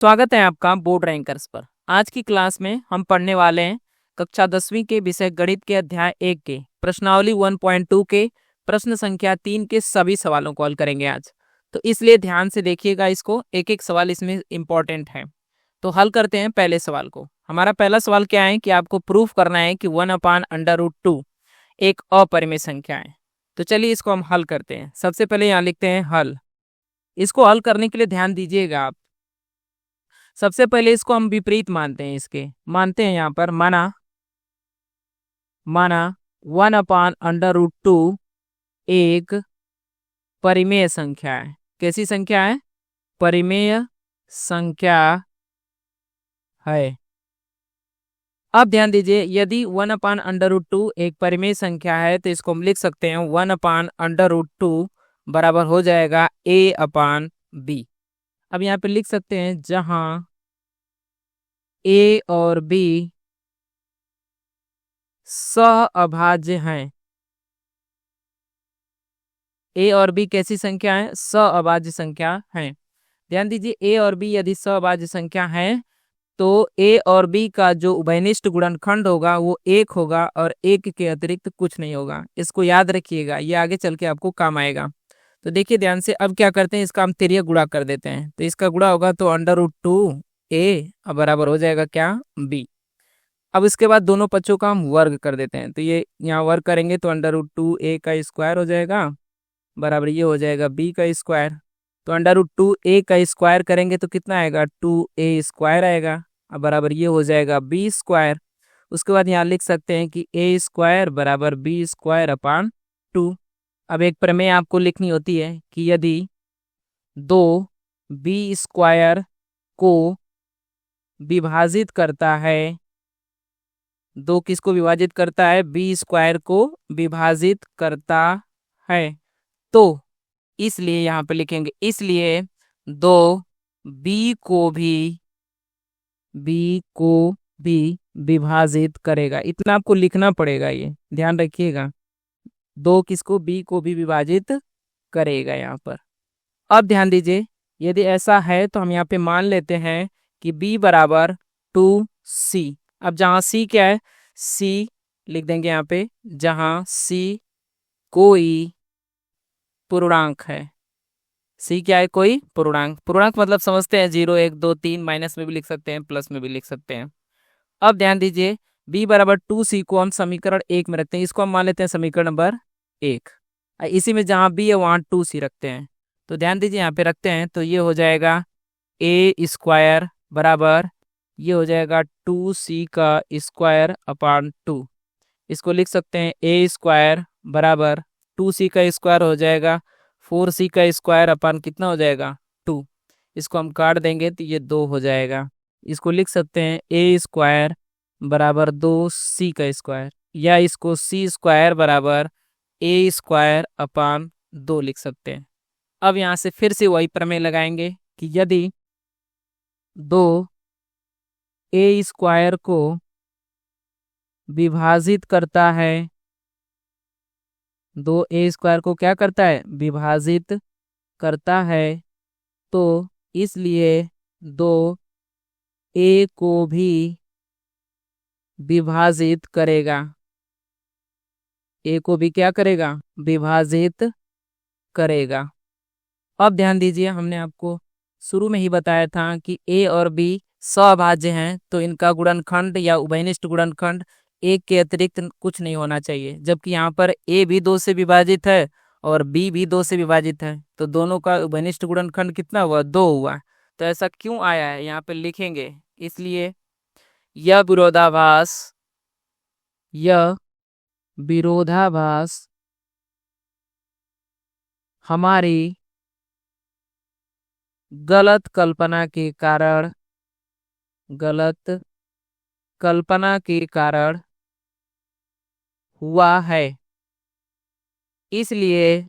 स्वागत है आपका बोर्ड रैंकर्स पर। आज की क्लास में हम पढ़ने वाले हैं कक्षा 10वीं के विषय गणित के अध्याय 1 के प्रश्नावली 1.2 के प्रश्न संख्या 3 के सभी सवालों को हल करेंगे आज। तो इसलिए ध्यान से देखिएगा, इसको एक एक सवाल इसमें इंपॉर्टेंट है। तो हल करते हैं पहले सवाल को। हमारा पहला सवाल क्या है कि आपको प्रूफ करना है कि 1/√2 एक अपरिमेय संख्या है। तो चलिए इसको हम हल करते हैं। सबसे पहले यहाँ लिखते हैं हल। इसको हल करने के लिए ध्यान दीजिएगा आप। सबसे पहले इसको हम विपरीत मानते हैं, इसके मानते हैं यहाँ पर माना 1/√2 एक परिमेय संख्या है। कैसी संख्या है? परिमेय संख्या है। अब ध्यान दीजिए, यदि 1/√2 एक परिमेय संख्या है तो इसको हम लिख सकते हैं 1/√2 बराबर हो जाएगा a/b। अब यहाँ पे लिख सकते हैं जहां a और b सहअभाज्य हैं। a और b कैसी संख्या है? सहअभाज्य संख्या है। ध्यान दीजिए, a और b यदि सहअभाज्य संख्या है तो a और b का जो उभयनिष्ठ गुणनखंड होगा वो 1 होगा और 1 के अतिरिक्त कुछ नहीं होगा। इसको याद रखिएगा, ये आगे चल के आपको काम आएगा। तो देखिए ध्यान से, अब क्या करते हैं, इसका हम तिर्यक गुणा कर देते हैं। तो इसका गुणा होगा तो √2 a बराबर हो जाएगा क्या? b। अब इसके बाद दोनों पक्षों का हम वर्ग कर देते हैं। तो ये यहाँ वर्ग करेंगे तो √2 a का स्क्वायर हो जाएगा बराबर ये हो जाएगा b का स्क्वायर। तो √2 a का स्क्वायर करेंगे तो कितना आएगा? 2a² आएगा अब बराबर ये हो जाएगा b²। उसके बाद यहाँ लिख सकते हैं कि a² बराबर b²/2। अब एक प्रमेय आपको लिखनी होती है कि यदि दो b² को विभाजित करता है, दो किसको विभाजित करता है? b² को विभाजित करता है। तो इसलिए यहाँ पे लिखेंगे, इसलिए दो b को भी विभाजित करेगा। इतना आपको लिखना पड़ेगा, ये ध्यान रखिएगा। दो किसको? b को भी विभाजित करेगा यहाँ पर। अब ध्यान दीजिए, यदि ऐसा है तो हम यहाँ पे मान लेते हैं कि b बराबर 2c। अब जहाँ c क्या है? c लिख देंगे यहाँ पे, जहाँ c कोई पूर्णांक है। c क्या है? कोई पूर्णांक। पूर्णांक मतलब समझते हैं 0 1 2 3, माइनस में भी लिख सकते हैं, प्लस में भी लिख सकते हैं। अब ध्यान दीजिए, b बराबर 2c को हम समीकरण 1 में रखते हैं। इसको हम मान लेते हैं समीकरण नंबर 1। इसी में जहाँ b है वहाँ 2c रखते हैं। तो ध्यान दीजिए, यहाँ पे रखते हैं तो ये हो जाएगा a² बराबर ये हो जाएगा 2c का स्क्वायर/2। इसको लिख सकते हैं a² बराबर 2c का स्क्वायर हो जाएगा 4c का स्क्वायर/ कितना हो जाएगा? 2। इसको हम काट देंगे तो ये 2 हो जाएगा। इसको लिख सकते हैं a² बराबर 2c का स्क्वायर, या इसको c² बराबर a² लिख सकते हैं। अब यहाँ से फिर से वही प्रमेय लगाएंगे कि यदि दो a² को विभाजित करता है, दो a² को क्या करता है? विभाजित करता है, तो इसलिए दो a को भी विभाजित करेगा। a को भी क्या करेगा? विभाजित करेगा। अब ध्यान दीजिए, हमने आपको शुरू में ही बताया था कि a और b सहअभाज्य हैं, तो इनका गुणनखंड या उभयनिष्ठ गुणनखंड 1 के अतिरिक्त कुछ नहीं होना चाहिए। जबकि यहाँ पर a भी 2 से विभाजित है और b भी 2 से विभाजित है, तो दोनों का उभयनिष्ठ गुणनखंड कितना हुआ? 2 हुआ। तो ऐसा क्यों आया है यहाँ पे लिखेंगे, इसलिए यह विरोधाभास हमारी गलत कल्पना के कारण हुआ है। इसलिए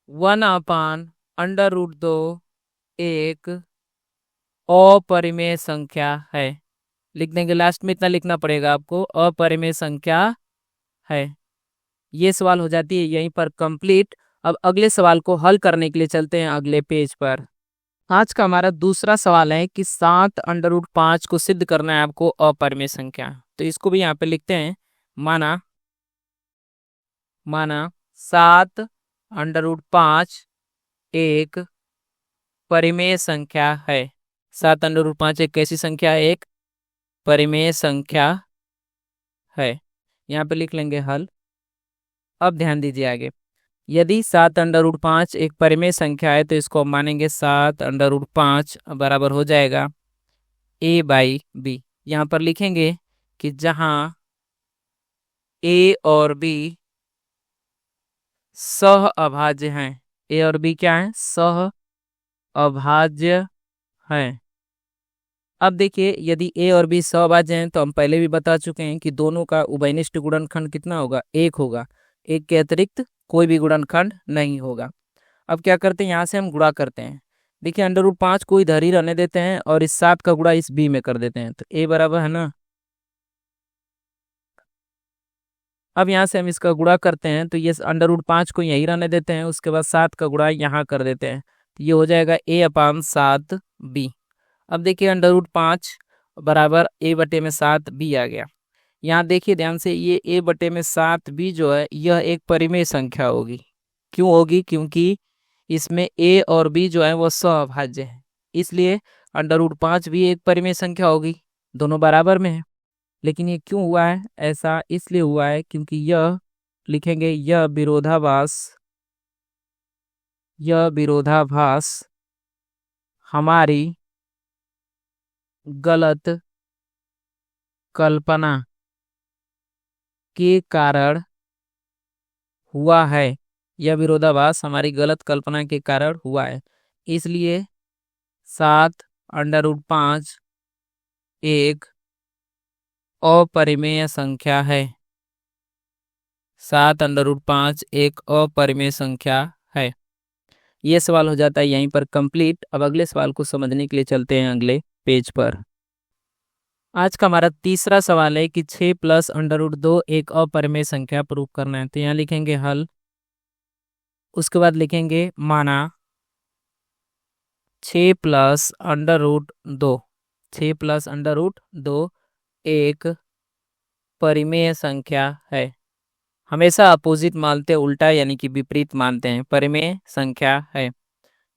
1/√2 एक अपरिमेय संख्या है। लिख देंगे, लास्ट में इतना लिखना पड़ेगा आपको, अपरिमेय संख्या है। ये सवाल हो जाती है यहीं पर कंप्लीट। अब अगले सवाल को हल करने के लिए चलते हैं अगले पेज पर। आज का हमारा दूसरा सवाल है कि 7√5 को सिद्ध करना है आपको अपरिमेय संख्या। तो इसको भी यहाँ पे लिखते हैं। माना 7√5 एक परिमेय संख्या है। 7√5 एक कैसी संख्या है? एक परिमेय संख्या है। यहाँ पे लिख लेंगे हल। अब ध्यान दीजिए आगे, यदि 7√5 एक परिमेय संख्या है तो इसको हम मानेंगे 7√5 बराबर हो जाएगा a/b। यहाँ पर लिखेंगे कि जहां a और b सह अभाज्य हैं। a और b क्या है? सह अभाज्य हैं। अब देखिए, यदि a और b सहअभाज्य हैं तो हम पहले भी बता चुके हैं कि दोनों का उभयनिष्ठ गुणनखंड कितना होगा? एक होगा। एक के अतिरिक्त कोई भी गुणनखंड नहीं होगा। अब क्या करते हैं, यहाँ से हम गुणा करते हैं। देखिए, √5 को इधर ही रहने देते हैं और इस 7 का गुणा इस b में कर देते हैं, तो a बराबर है ना। अब यहाँ से हम इसका गुणा करते हैं तो ये √5 को यही रहने देते हैं, उसके बाद 7 का गुणा यहाँ कर देते हैं, तो ये हो जाएगा a/7b। अब देखिए, √5 बराबर a/7b आ गया। यहाँ देखिए ध्यान से, ये a/7b जो है यह एक परिमेय संख्या होगी। क्यों होगी? क्योंकि इसमें a और b जो है वो सहअभाज्य है, इसलिए √5 भी एक परिमेय संख्या होगी। दोनों बराबर में है। लेकिन ये क्यों हुआ है? ऐसा इसलिए हुआ है क्योंकि यह लिखेंगे, यह विरोधाभास हमारी गलत कल्पना के कारण हुआ है। यह विरोधाभास हमारी गलत कल्पना के कारण हुआ है, इसलिए 7√5 एक अपरिमेय संख्या है। 7√5 एक अपरिमेय संख्या है। ये सवाल हो जाता है यहीं पर कंप्लीट। अब अगले सवाल को समझने के लिए चलते हैं अगले पेज पर। आज का हमारा तीसरा सवाल है कि 6 + √2 एक अपरिमेय संख्या प्रूव करना है। तो यहाँ लिखेंगे हल, उसके बाद लिखेंगे माना 6 + √2 एक परिमेय संख्या है। हमेशा अपोजिट मानते, उल्टा यानी कि विपरीत मानते हैं। परिमेय संख्या है।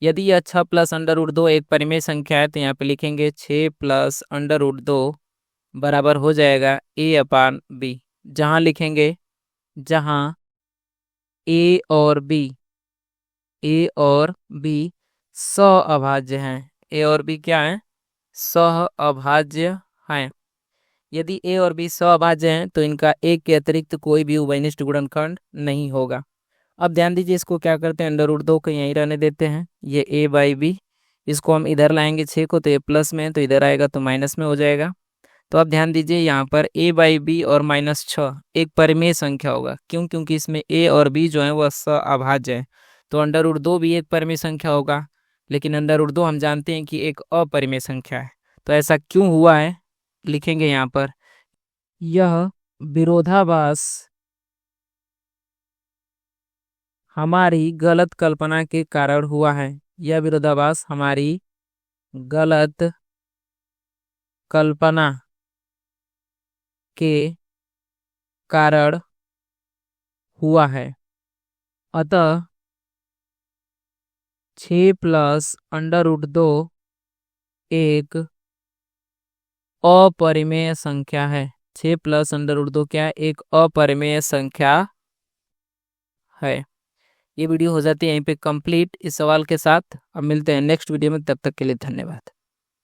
यदि यह 6 + √2 एक परिमेय संख्या है तो यहाँ पे लिखेंगे 6 + √2 बराबर हो जाएगा a/b। जहाँ लिखेंगे, जहाँ a और b सहअभाज्य हैं। a और b क्या है? सहअभाज्य हैं। यदि a और b सहअभाज्य हैं तो इनका एक के अतिरिक्त कोई भी उभयनिष्ठ गुणनखंड नहीं होगा। अब ध्यान दीजिए, इसको क्या करते हैं, √2 को यहीं रहने देते हैं। ये a/b, इसको हम इधर लाएंगे 6 को, तो ये प्लस में है, तो इधर आएगा तो माइनस में हो जाएगा। तो अब ध्यान दीजिए, यहाँ पर a/b और -6 एक परिमेय संख्या होगा। क्यों? क्योंकि इसमें a और b जो है वह सहअभाज्य है, तो √2 भी एक परिमेय संख्या होगा। लेकिन √2 हम जानते हैं कि एक अपरिमेय संख्या है। तो ऐसा क्यों हुआ है, लिखेंगे यहाँ पर, यह विरोधाभास हमारी गलत कल्पना के कारण हुआ है। यह विरोधाभास हमारी गलत कल्पना के कारण हुआ है। अतः 6 + √2 एक अपरिमेय संख्या है। 6 + √2 क्या है? एक अपरिमेय संख्या है। ये वीडियो हो जाती है यहीं पे कंप्लीट इस सवाल के साथ। अब मिलते हैं नेक्स्ट वीडियो में, तब तक के लिए धन्यवाद।